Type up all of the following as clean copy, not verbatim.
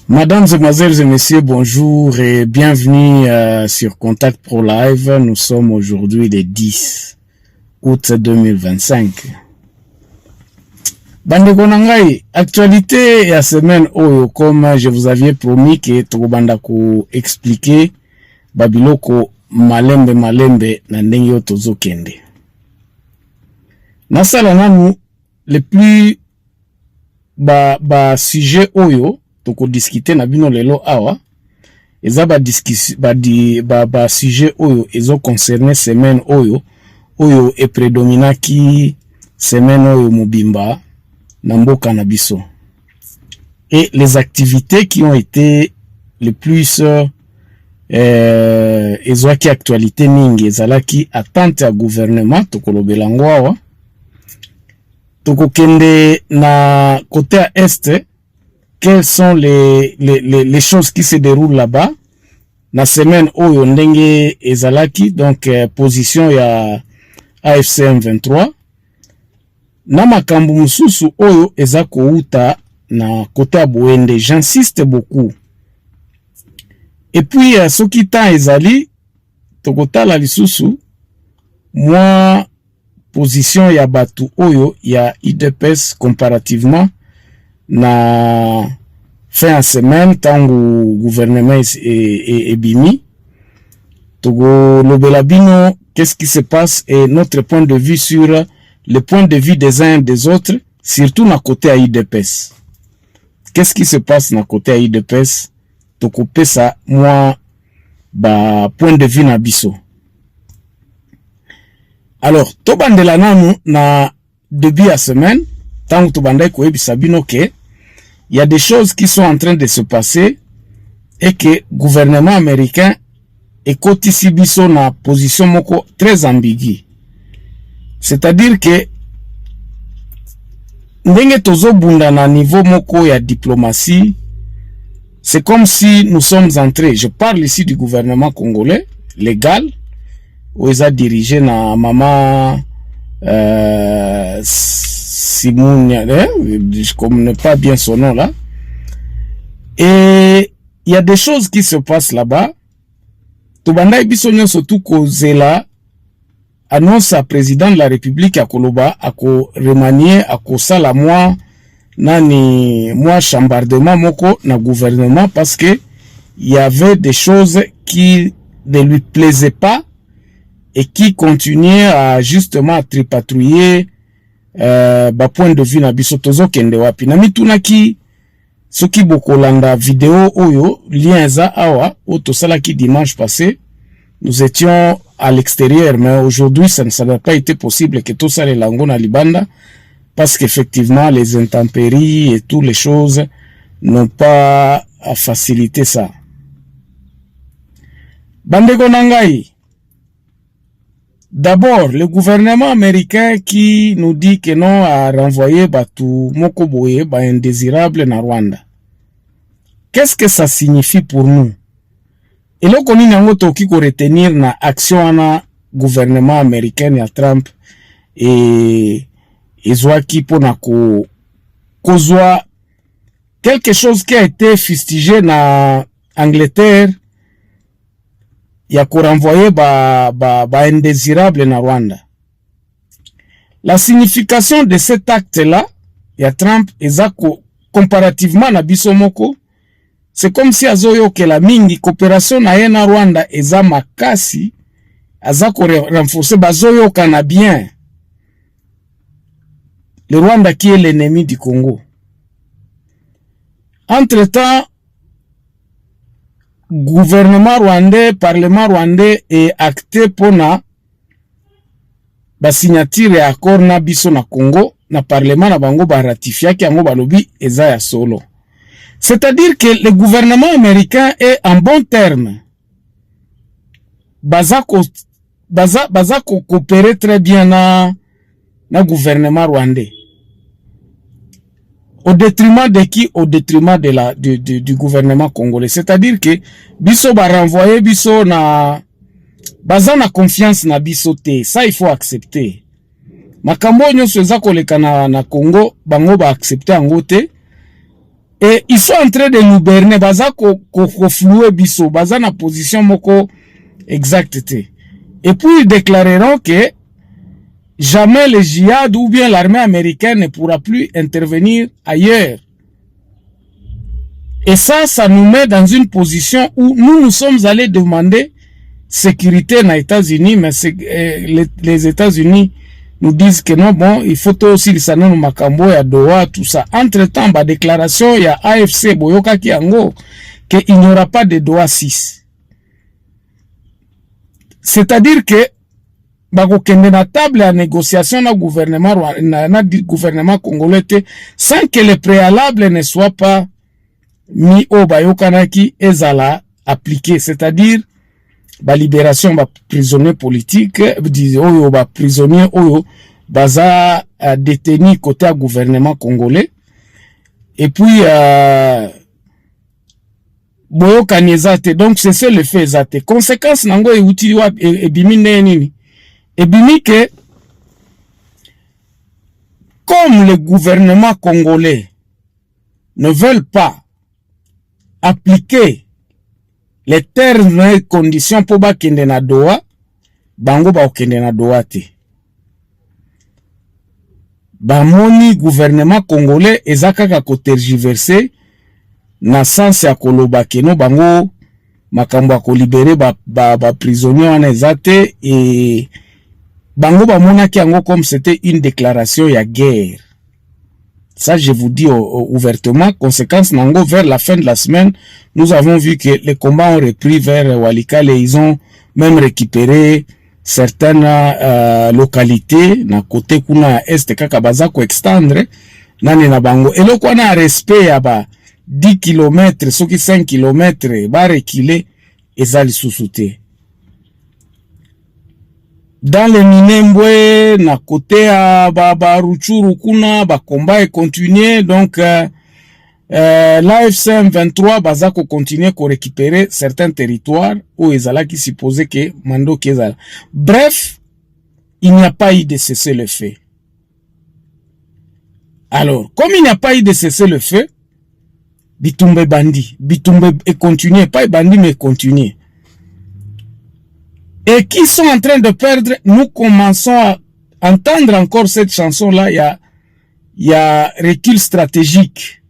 Mesdames, Mesdemoiselles et Messieurs, bonjour et bienvenue sur Contact Pro Live. Nous sommes aujourd'hui le 10 août 2025. Bandeko nangai, actualité ya semaine oyo, comme je vous avais promis que tokobanda ko expliquer babiloko malembe na ndenge yo tozokende. Nasala nanu le plus sujet oyo toko discuter na bino lelo awa eza sujet oyo ezo concerner semaine oyo e prédominaki semaine oyo mobimba na mboka na biso. Et les activités qui ont été le plus ezwaki actualité mingi ezalaki attente ya gouvernement tokolobela ngo awa tokokende na côté à est. Quelles sont les choses qui se déroulent là-bas? La semaine oyo ndenge ezalaki, donc position ya AFC M23. Na makambo mususu oyo ezako uta na kota boende. J'insiste beaucoup. Et puis soki ta ezali tokota la lisusu moi position ya batu oyo ya IDPS comparativement na fin de semaine tangu gouvernement et bimi togo lobela bino qu'est-ce qui se passe et notre point de vue sur le point de vue des uns et des autres, surtout na côté à IDPS. Qu'est-ce qui se passe na côté à IDPS? Toko pesa moi point de vue na biso. Alors to bandela nanu na début à semaine tangu to bandai ko ebisa bino ke il y a des choses qui sont en train de se passer et que le gouvernement américain est kotisi biso na position moko très ambiguë. C'est-à-dire que ndenge tozo bunda na niveau moko ya diplomatie, c'est comme si nous sommes entrés, je parle ici du gouvernement congolais, légal, où ils ont dirigé na maman Simon, je connais pas bien son nom là. Et il y a des choses qui se passent là-bas. Tobanda bisonyo surtout kozela annonce à président de la République à Koloba à ko remanier à ko sala moi chambardement moko na gouvernement parce que il y avait des choses qui ne lui plaisaient pas et qui continuaient à justement tripatouiller point de vue na biso tozo kende wapi na mituna ki soki bokolanda vidéo oyo lien za awa oto sala ki dimanche passé nous étions à l'extérieur mais aujourd'hui ça n'a pas été possible que tout ça les lango na libanda parce qu'effectivement les intempéries et toutes les choses n'ont pas facilité ça. Bandeko nangai, d'abord, le gouvernement américain qui nous dit que non a renvoyé Batu Mokoboye, indésirable na Rwanda. Qu'est-ce que ça signifie pour nous? Et là, on a toki ko retenir na action na gouvernement américain ya Trump et Zwaki pona ko kozwa quelque chose qui a été fustigé na Angleterre. Il y a qu'on renvoyé indésirable na Rwanda. La signification de cet acte-là, il y a Trump, comparativement na Bisomoko, c'est comme si azoyo que la mingi coopération na yena Rwanda eza makasi, azako renforcer bazoyo canadien. Le Rwanda qui est l'ennemi du Congo. Entre-temps, gouvernement rwandais, parlement rwandais est acté pour na signature et accord na biso na Congo, na parlement na bango ba ratifia ki yango balobi eza ya solo. C'est-à-dire que le gouvernement américain est en bon terme. Baza coopérer très bien na gouvernement rwandais. Au détriment de qui? Au détriment du gouvernement congolais. C'est-à-dire que biso ba renvoyer biso na baza na confiance na biso te. Ça il faut accepter. Makambo nyonso eza koleka na Congo bango ba accepter yango te. Et ils sont en train de nous berner, baza ko flouer biso, baza na position moko exacte. Et puis ils déclareront que jamais le djihad ou bien l'armée américaine ne pourra plus intervenir ailleurs. Et ça nous met dans une position où nous sommes allés demander sécurité aux États-Unis, mais les États-Unis nous disent que non, bon, il faut aussi le sanon makambo ya Doha, tout ça. Entre-temps, la déclaration, il y a AFC, Boyoka Kiango, qu'il n'y aura pas de Doha 6. C'est-à-dire que, bakokende na table ya négociation na gouvernement congolais sans que les préalables ne soient pas mis au bayokanaki ezala appliqué. C'est-à-dire, ba libération ba prisonniers politiques, oyo ba prisonniers oyo baza détenus côté à gouvernement congolais. Et puis boyo kanezate, donc c'est ça le fait zate. Conséquence nango e uti wa e bimi nini? E bimi que comme le gouvernement congolais ne veulent pas appliquer les termes et conditions pour bakende na Doha, bango ba okende na Doha te. Bamoni gouvernement congolais ezakaka ko tergiverser na sens ya koloba keno bango makambo ya ko libérer ba prisonniers wana ezate et bango bamonaki yango comme c'était une déclaration ya guerre. Ça, je vous dis ouvertement, conséquence nango, vers la fin de la semaine, nous avons vu que les combats ont repris vers Walikale et ils ont même récupéré certaines localités, na côté kuna est kakabaza ko extendre, nani na bango. Et le quoi na respect ya ba 10 km, ceux qui 5 km, ba reculer, ezali sous-souté. Dans les Minembwe, na côté à Ruchuru kuna, combat est continué, donc l'AFC M23 bazako continue ko récupérer certains territoires où ezala qui supposait que mando kezala. Bref, il n'y a pas eu de cessez-le-feu. Alors, comme il n'y a pas eu de cessez-le-feu, Bitumbe bandi, Bitumbe est continué, pas bandi mais continué. Et qui sont en train de perdre, nous commençons à entendre encore cette chanson-là. Il y a recul stratégique.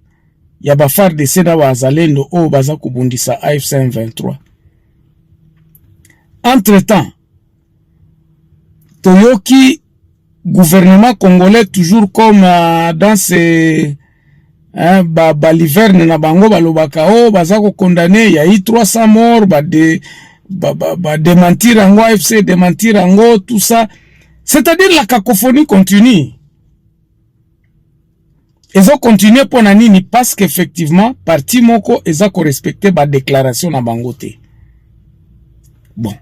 Il y a bafar de Seda Wazalendo au Bazako Bundisa AFC M23. Entre-temps, Toyoki, gouvernement congolais, toujours comme dans ces l'hiverne na bango balobaka bazako condamné, il y a eu 300 morts, démentir ango AFC, démentir ango, tout ça. C'est-à-dire la cacophonie continue. Ils ont continué pour nani parce qu'effectivement, parti moko, ils ont respecté la déclaration na bangote. Bon.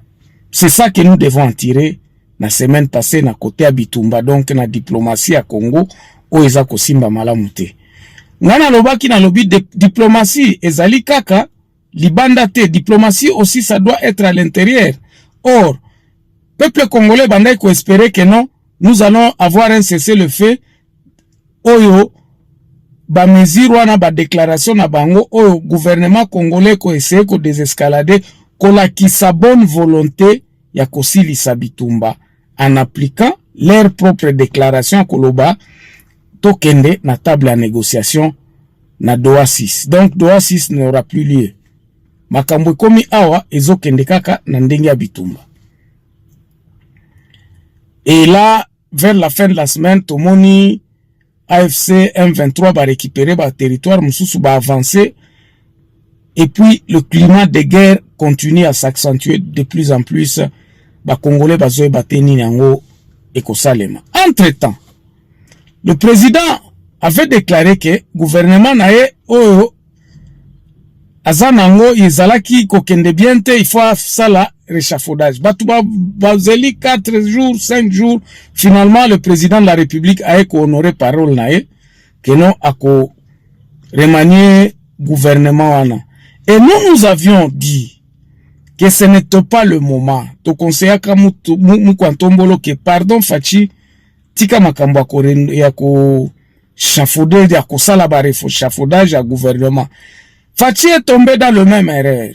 C'est ça que nous devons en tirer la semaine passée na côté à Bitumba, donc na diplomatie à Congo, où ils ont simba malamute. Ngana lobaki na lobi diplomatie, ezali kaka, libanda te, diplomatie aussi ça doit être à l'intérieur. Or, peuple congolais bandai ko espérer que non, nous allons avoir un cessez-le-feu. Oyo ba mesure wana ba déclaration na bango oyo gouvernement congolais ko essayer ko désescalader ko la ki sa bonne volonté ya kosilisa Bitumba en appliquant leur propre déclaration koloba tokende na table à négociation na Doha 6. Donc Doha 6 n'aura plus lieu. Makambo komi awa ezokende kaka na ndenge ya Bitumba. Et là, vers la fin de la semaine, tomoni AFC M23 va récupérer le territoire, Moussoussou va avancer. Et puis, le climat de guerre continue à s'accentuer de plus en plus. Les Congolais vont battre Ninyango et Kosalema. Entre-temps, le président avait déclaré que le gouvernement nae oyo azanango izalaki kokende biente, il faut ça la réchafaudage. Batouba bazeli 4 jours, 5 jours, finalement le président de la République a honoré parole nae que non a ko remanier gouvernement wana. Et nous avions dit que ce n'était pas le moment. To conseiller comme Mukwantombolo que pardon Fachi tika makambo ya ko chafaudage ya kosala ba chafaudage ya gouvernement. Fachi est tombé dans le même erreur.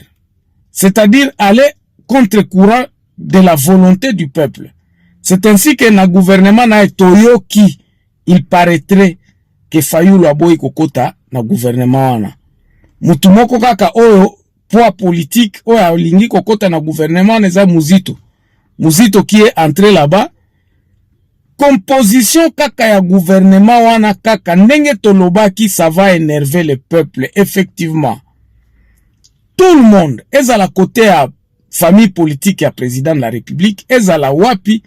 C'est-à-dire aller contre-courant de la volonté du peuple. C'est ainsi que na gouvernement na toyo qui il paraîtrait que Fayulu aboyi kokota na gouvernement wana. Mutu moko kaka oyo poids politique oyo alingi kokota na gouvernement neza Muzito. Muzito qui est entré là-bas. Composition kaka ya gouvernement wana kaka ndenge tolobaki, ça va énerver le peuple effectivement. Tout le monde est à la côté à famille politique et à président de la République, est à la wapi,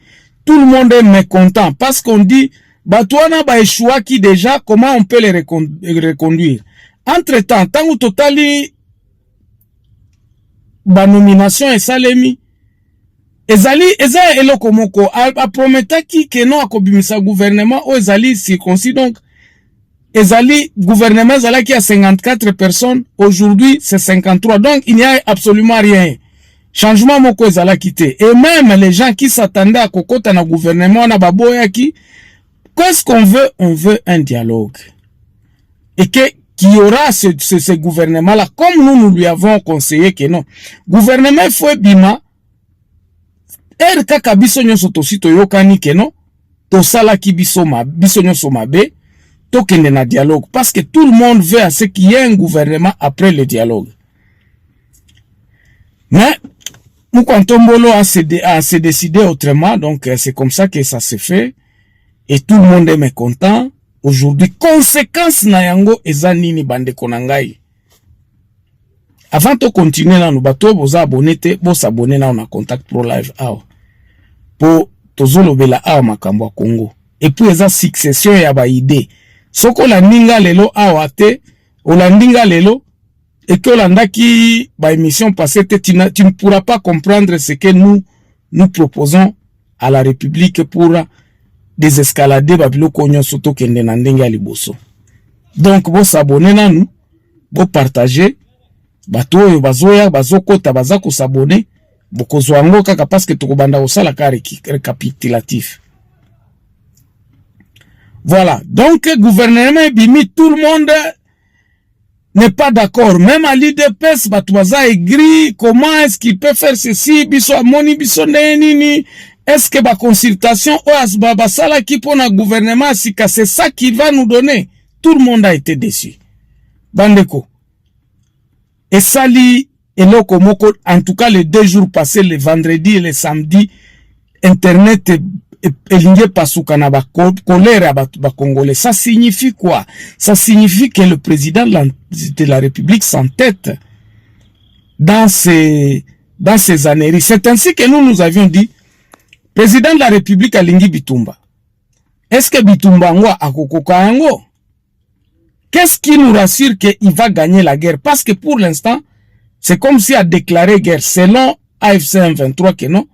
tout le monde est mécontent parce qu'on dit Batouana ba échoua qui déjà, comment on peut les reconduire. Entre-temps, tant ou totali ba nomination et salemi ezali eloko moko a prometaki que non akobimisa gouvernement o ezali circoncis, donc ezali gouvernement ezali qui a 54 personnes, aujourd'hui c'est 53, donc il n'y a absolument rien. Changement moko ezala quitté. Et même les gens qui s'attendaient à kokota na gouvernement na baboya qui, qu'est-ce qu'on veut? On veut un dialogue. Et qu'il y aura ce gouvernement-là, comme nous lui avons conseillé que non. Gouvernement il faut bima kaka biso nyonso tosi toyokani ke non, tosala ki biso nyonso mabe, tokende na dialogue, parce que tout le monde veut à ce qu'il y ait un gouvernement après le dialogue. Mais Moukantombolo a se décidé autrement, donc c'est comme ça que ça se fait, et tout le monde est mécontent. Aujourd'hui, conséquence na yango eza nini bande konangai. Avant de continuer là, nous bateau boza abonné te, bo s'abonner là on a Contact Pro Live awa. Po tozolo bela awa makambo Congo. Et puis eza succession ya ba idée. Soko la ninga lelo awa te, olandinga lelo, et que l'andaki ba émission passée te, tu ne pourras pas comprendre ce que nous proposons à la République pour désescalader babilo konyo soto kende na ndenge ya liboso. Donc bo s'abonner na nous, bo partager. Bato oyo bazoya bazokota baza ko s'abonner bokozwa ngo kaka parce que tokobanda osala ka récapitulatif. Voilà, donc gouvernement bimi, tout le monde n'est pas d'accord, même à l'IDPS bato baza aigri, comment est-ce qu'il peut faire ceci, biso amoni biso nini, est-ce que ba consultation o asba basala ki pona gouvernement sika, c'est ça qu'il va nous donner. Tout le monde a été déçu. Bandeko. Et sali eloko moko, en tout cas les 2 jours passés, le vendredi et le samedi, internet elinge pasuka na ba colère ba congolais. Ça signifie quoi? Ça signifie que le président de la République s'entête dans ces âneries. C'est ainsi que nous avions dit, président de la République alingi Bitumba. Est-ce que Bitumba ngwa akokoka yango? Qu'est-ce qui nous rassure qu'il va gagner la guerre? Parce que pour l'instant, c'est comme s'il a déclaré guerre. Selon AFC M23 que non,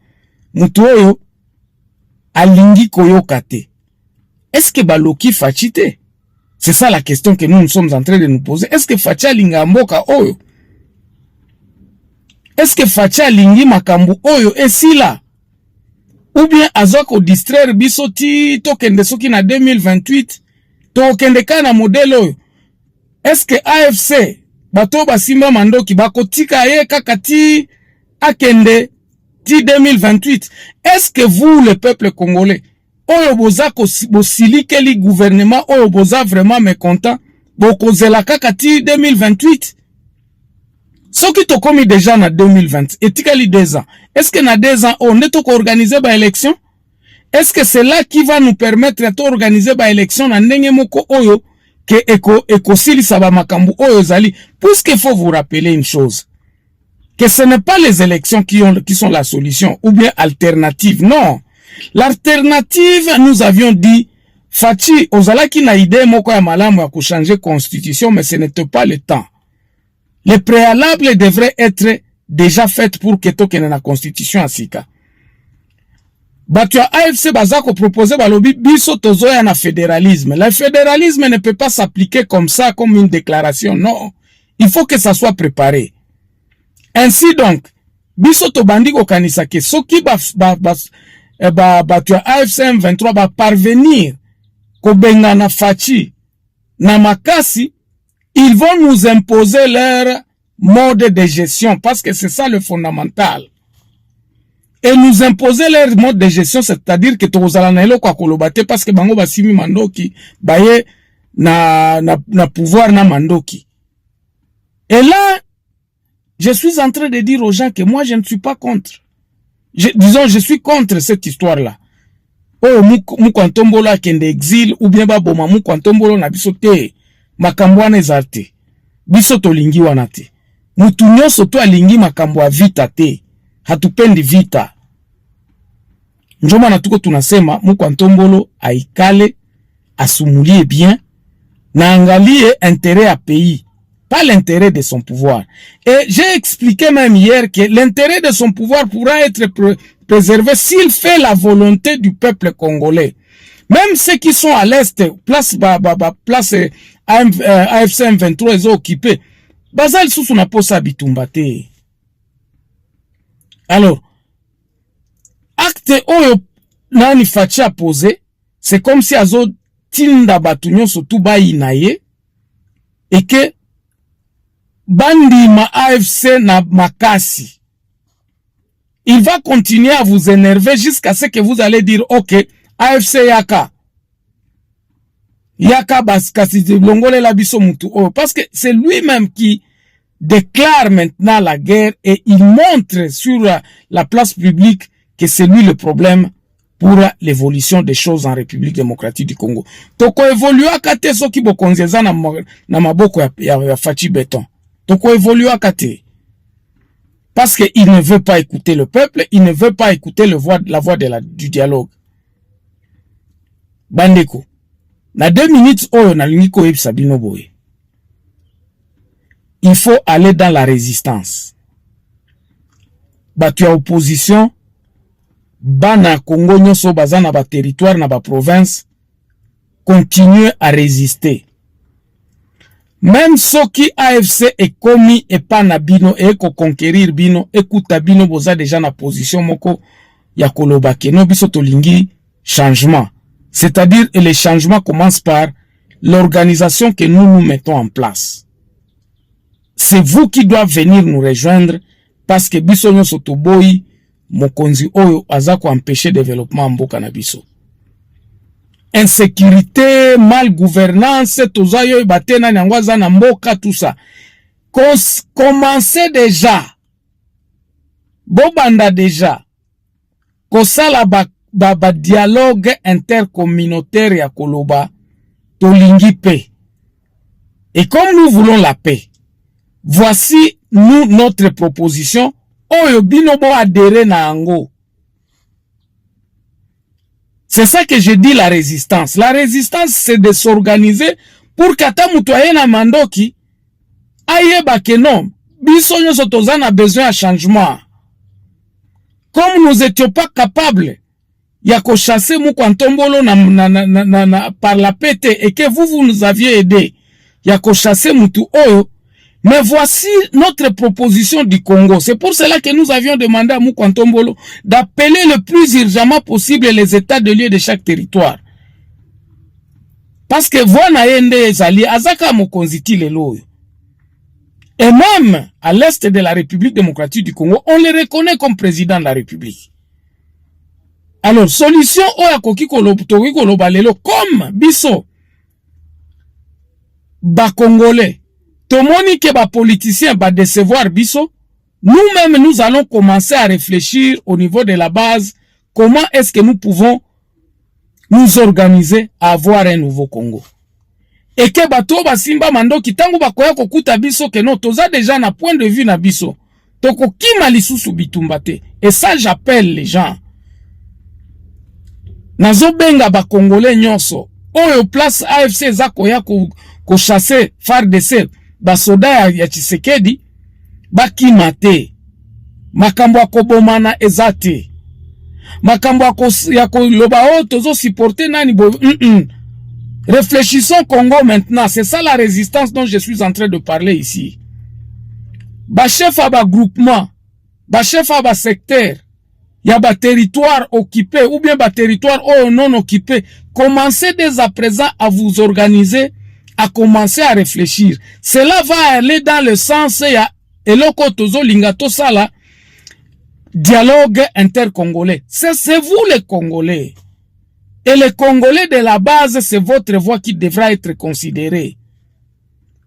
Mutuoyo alingi koyokate. Est-ce que Baloki fachite? C'est ça la question que nous sommes en train de nous poser. Est-ce que Fachi alinga mboka oyo? Est-ce que Fachi alingi makambu oyo? Et si là? Ou bien azoko distraire bisoti tokende soki na 2028 tokende kana modèle oyo? Est-ce que AFC bato basimba mandoki bakotika ye kakati akende ti 2028? Est-ce que vous, le peuple congolais, oyo boza bosili ke li gouvernement oyo boza vraiment mécontent bokozela kakati 2028? Soki to komi déjà na 2020 etikali 2 ans, est-ce que na 2 ans on est organiser ba élection? Est-ce que c'est là qui va nous permettre d'organiser ba élection na ndenge moko oyo que eko sili saba makambu oyo zali? Puisqu'il faut vous rappeler une chose, que ce n'est pas les élections qui sont la solution, ou bien alternative. Non. L'alternative, nous avions dit, Fachi, ozalaki na idée moko ya malamu ya changer constitution, mais ce n'était pas le temps. Les préalables devraient être déjà faites pour que tokene na constitution asika. Batu ya AFC bazako proposer balobi biso tozoya na fédéralisme. Le fédéralisme ne peut pas s'appliquer comme ça, comme une déclaration. Non. Il faut que ça soit préparé. Ainsi donc, biso to bandi ko kanisa ke soki batu ya AFC M23 ba parvenir ko benga na Fachi na makasi, ils vont nous imposer leur mode de gestion, parce que c'est ça le fondamental. Et nous imposer leur mode de gestion, c'est-à-dire que tozala na eloko ya kolobate, parce que bango basimi mandoki, baye na pouvoir na mandoki. Et là, je suis en train de dire aux gens que moi je ne suis pas contre. Disons, je suis contre cette histoire-là. Oh, mukwantombolo akende exil, ou bien baboma mukwantombolo na biso te, makambo wana eza te. Biso tolingi wana te. Mutu nyonso to alingi makambo ya vita te. Hatupendi vita. Njoma na tuko tunasema mukwantombolo aikale, asumulie bien, na angalie intérêt à pays, pas l'intérêt de son pouvoir. Et j'ai expliqué même hier que l'intérêt de son pouvoir pourra être préservé s'il fait la volonté du peuple congolais. Même ceux qui sont à l'est, place AFC M23 ils ont occupé. Bazal sous na posa bitumbate. Alors, acte oyo nani fachi a posé, c'est comme si azo tinda batunyo sotu ba inaye, et que bandi ma AFC na makasi. Il va continuer à vous énerver jusqu'à ce que vous allez dire, ok, AFC yaka. Yaka baskasi longole la biso mutu. Oh, parce que c'est lui-même qui déclare maintenant la guerre et il montre sur la place publique que c'est lui le problème pour l'évolution des choses en République démocratique du Congo. Toko évolua kate soki bokonzeza na maboko ya Fachi Béton. Toko évolua kate. Parce qu'il ne veut pas écouter le peuple, il ne veut pas écouter la voix du dialogue. Bandeko. Na 2 minutes oyo na lingi ko yebisa bino boye. Il faut aller dans la résistance. Batu ya opposition, bana Congo nyonso baza na ba territoire na ba province, continuer à résister. Même soki AFC est commis et pas na bino et ko conquérir bino, écoute bino boza déjà na position moko ya koloba ke no biso tolingi changement. C'est-à-dire que les changements commencent par l'organisation que nous mettons en place. C'est vous qui doivent venir nous rejoindre parce que biso nyonso toboyi mokonzi oyo aza ko empêcher développement mboka na biso. Insécurité, mal gouvernance, tozayo batena nyangwaza na mboka tout ça. Commencez déjà. Bobanda déjà. Kosala ba dialogue intercommunautaire ya koloba tolingi paix. Et comme nous voulons la paix, voici nous notre proposition. Oyo binobo adhéré na ango. C'est ça que je dis la résistance. La résistance c'est de s'organiser pour kata mutu aye na mandoki ayeba ke non biso nyonso toza na besoin de changement. Comme nous étions pas capables ya ko chasser mukwantombolo par la PT et que vous nous aviez aidé ya ko chasser mutu oyo. Mais voici notre proposition du Congo. C'est pour cela que nous avions demandé à Mukwantombolo d'appeler le plus urgemment possible les états de lieu de chaque territoire. Parce que voilà yende ezali azaka mokonziti lelo. Et même à l'est de la République démocratique du Congo, on le reconnaît comme président de la République. Alors, solution oya koki koloba lelo comme biso ba Congolais. Tomoni ke ba politiciens ba décevoir biso, nous-mêmes nous allons commencer à réfléchir au niveau de la base comment est-ce que nous pouvons nous organiser à avoir un nouveau Congo. Et que bato ba simba mandoki tango bakoya kokuta biso ke non toza déjà na point de vue na biso. Toko kima lisusu bitumbate. Et ça j'appelle les gens. Nazo benga ba Congolais nyonso. Oyo place AFC za koya ko chasser FARDC. Basoda ya Tshisekedi bakimate makambo akobomana ezate makambo ya koloba o tozo supporter nani bo Réfléchissons Congo maintenant, c'est ça la résistance dont je suis en train de parler ici. Ba chef à ba groupement, ba chef à ba secteur, ya ba territoire occupé ou bien ba territoire non occupé, commencez dès à présent à vous organiser à commencer à réfléchir. Cela va aller dans le sens ya eloko tozo lingato sala dialogue intercongolais. C'est vous les Congolais. Et les Congolais de la base, c'est votre voix qui devra être considérée.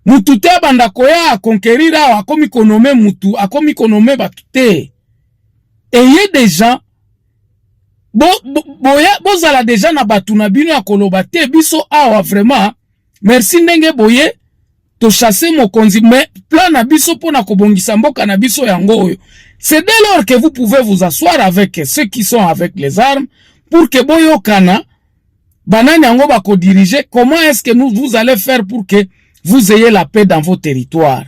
Mutu te banda koya a conquérir a komi konome mutu, a komi konome batute. Ayez des gens, bozala déjà na batu na bino ya kolobate, biso awa vraiment, merci ndenge boye, to chasser mokonzi, mais plan na biso pona kobongisa mboka na biso yango oyo. C'est dès lors que vous pouvez vous asseoir avec ceux qui sont avec les armes, pour que boyo kana, banani yango bako diriger, comment est-ce que vous allez faire pour que vous ayez la paix dans vos territoires.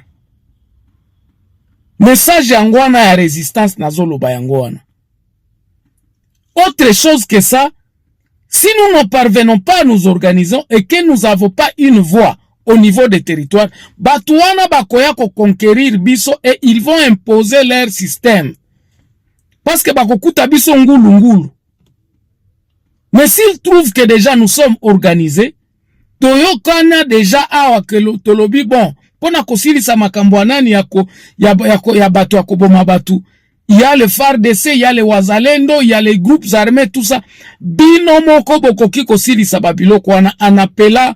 Message yangwana ya résistance na zoloba yangwana. Autre chose que ça, si nous ne parvenons pas à nous organiser et que nous n'avons pas une voix au niveau des territoires, batuana bakoya ko conquérir biso et ils vont imposer leur système. Parce que bakokuta biso ngulu ngulu. Mais s'ils trouvent que déjà nous sommes organisés, toyo kana déjà awa ke tolobi bon pona kosilisa makambo nani ya batu ya koboma batu, il y a le FARDC, il y a le Wazalendo, il y a les groupes armés, tout ça. Bino moko bokoki kosilisa babiloko wana en appelant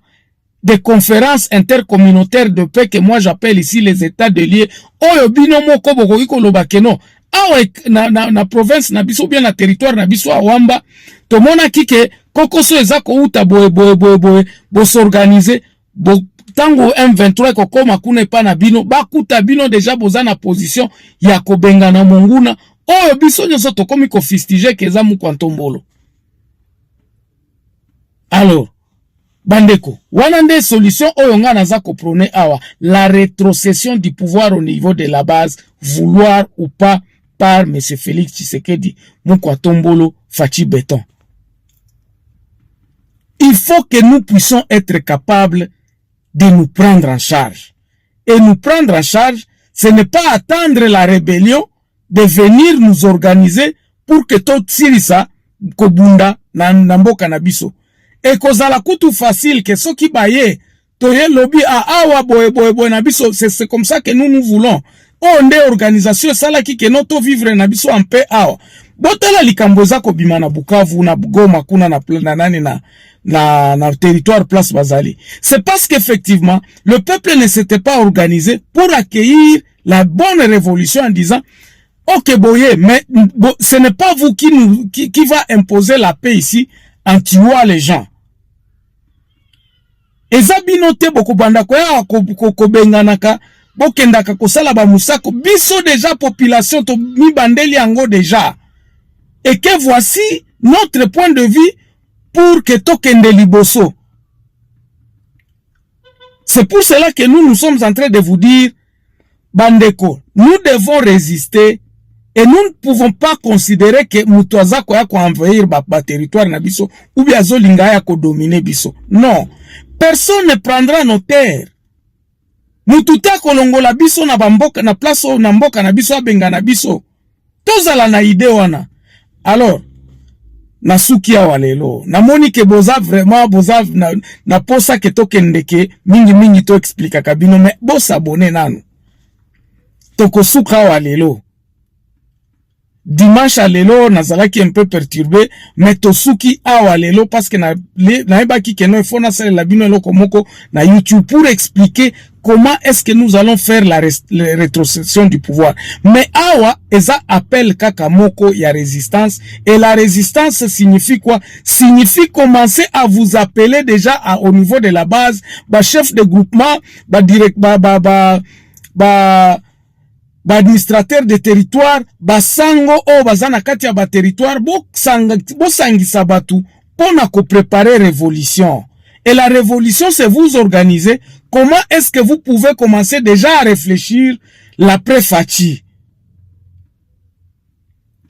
des conférences intercommunautaires de paix que moi j'appelle ici les états de lieu. Oyo bino moko bokoki koloba keno awa na province na biso bien na territoire na biso awamba to mona kike kokoso ezako uta bo s'organiser bo tango M23 kokoma kuna pa na bino bakuta bino déjà boza na position ya kobenga na monguna oyo biso nyoso to komi ko fistige keza mu kwantombolo. Alors bandeko wana nde solution oyo nga naza ko prôner awa, la rétrocession du pouvoir au niveau de la base, vouloir ou pas par M. Félix Tshisekedi Mukwa-Tombolo Fachi Béton. Il faut que nous puissions être capables de nous prendre en charge. Et nous prendre en charge, ce n'est pas attendre la rébellion de venir nous organiser pour que tout sirisa kobunda na mboka na biso. Et kozala kutu facile que ceux qui baye toye lobby a awa boye na biso, c'est comme ça que nous voulons. Onde organisation sala ki ke noto vivre na biso en paix awa. Botala likambo za ko bima na Bukavu na Goma kuna na nani na territoire place Bazali. C'est parce qu'effectivement le peuple ne s'était pas organisé pour accueillir la bonne révolution en disant OK boye, mais ce n'est pas vous qui va imposer la paix ici en tuant les gens. Ezabinote boko banda ko ya ko benganaka bokendaka kosala ba musako biso déjà population to mibandeli yango déjà, et que voici notre point de vue pour que tokende liboso. C'est pour cela que nous sommes en train de vous dire bandeko, nous devons résister et nous ne pouvons pas considérer que mutoaza ko ya ko envahir ba territoire na biso ou bien azolinga ya ko dominer biso. Non, personne ne prendra nos terres. Mututa kolongola biso na bamboka na place na mboka na biso abenga na biso. Tozala na ide wana. Alors, na suki ya walelo. Na moni ke boza vraiment boza na posa ke tokendeke mingi to explica kabino mais bosa abonné nanu. Toko suka walelo. Dimanche à lelo nazalaki un peu perturbé, mais tosuki awa lelo parce que na ebaki ke no ifona sala la bino loko moko na YouTube pour expliquer comment est-ce que nous allons faire la rétrocession du pouvoir. Mais awa eza appel kaka moko ya résistance, et la résistance signifie quoi? Signifie commencer à vous appeler déjà au niveau de la base, ba chef de groupement, ba administrateur de territoire, ba sango o bazana kati ya ba territoire, bo sangisa batu pona ko préparer révolution. Et la révolution, c'est vous organiser. Comment est-ce que vous pouvez commencer déjà à réfléchir l'après Fachi?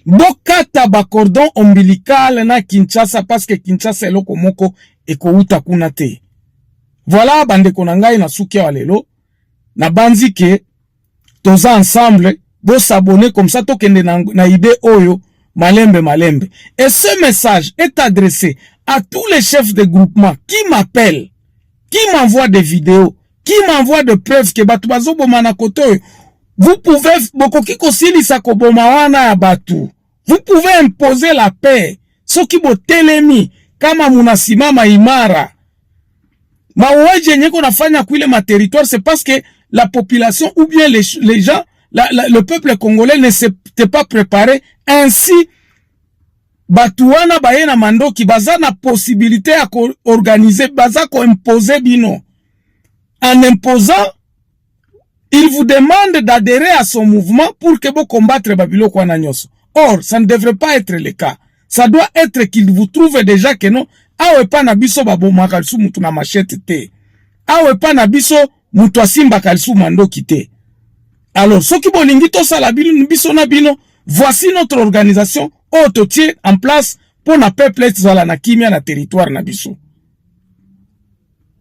Bokata ba cordon ombilical na Kinshasa, parce que Kinshasa est loko moko et ko uta kuna te. Voilà bande konangai na suki ya lelo na banzi ke toza ensemble, bo s'abonner comme ça tokende na idée oyo malembe. Et ce message est adressé à tous les chefs de groupement qui m'appellent qui m'envoie des vidéos, qui m'envoie de preuves que batu bazoboma na koto. Vous pouvez, bokoki kosilisa koboma wana ya batu. Vous pouvez imposer la paix. Soki bo telemi, kama munasimama imara. Mauaji nyeko nafanya kuile ma territoire, c'est parce que la population ou bien les gens, le peuple congolais ne s'était pas préparé. Ainsi, batuana baye na mandoki, baza na possibilité à organiser, baza ko imposer bino. En imposant, il vous demande d'adhérer à son mouvement pour que vous combattre Babilo Kwananyoso. Or, ça ne devrait pas être le cas. Ça doit être qu'il vous trouve déjà que non, awe pa na biso babo makalisu mutu na machete te. Awe pa na biso mutu asimba kalisu mandoki te. Alors, soki bolingi to sala biso na bino, voici notre organisation, autotie en place pour na peuple zala na kimia na territoire na biso.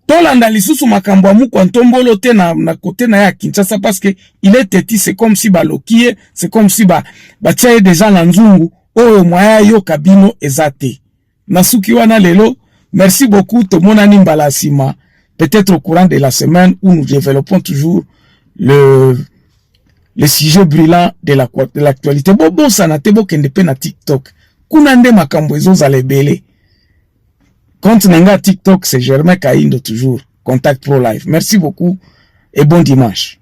Tolanda lisusu makambo amu kwa ntombolo te na kote na ya Kinshasa parce que il est têtu, c'est comme si balokie, c'est comme si batia déjà na nzungu oyo mwaya yo kabino ezate. Nasuki wana lelo, merci beaucoup to monani mbala sima. Peut-être au courant de la semaine où nous développons toujours le sujet brillant de l'actualité. Bon sanate bo kende pe na TikTok. Kuna nde makambo ezo za lebele. Compte Nanga TikTok, c'est Germain Kaindo toujours. Contact Pro Life. Merci beaucoup et bon dimanche.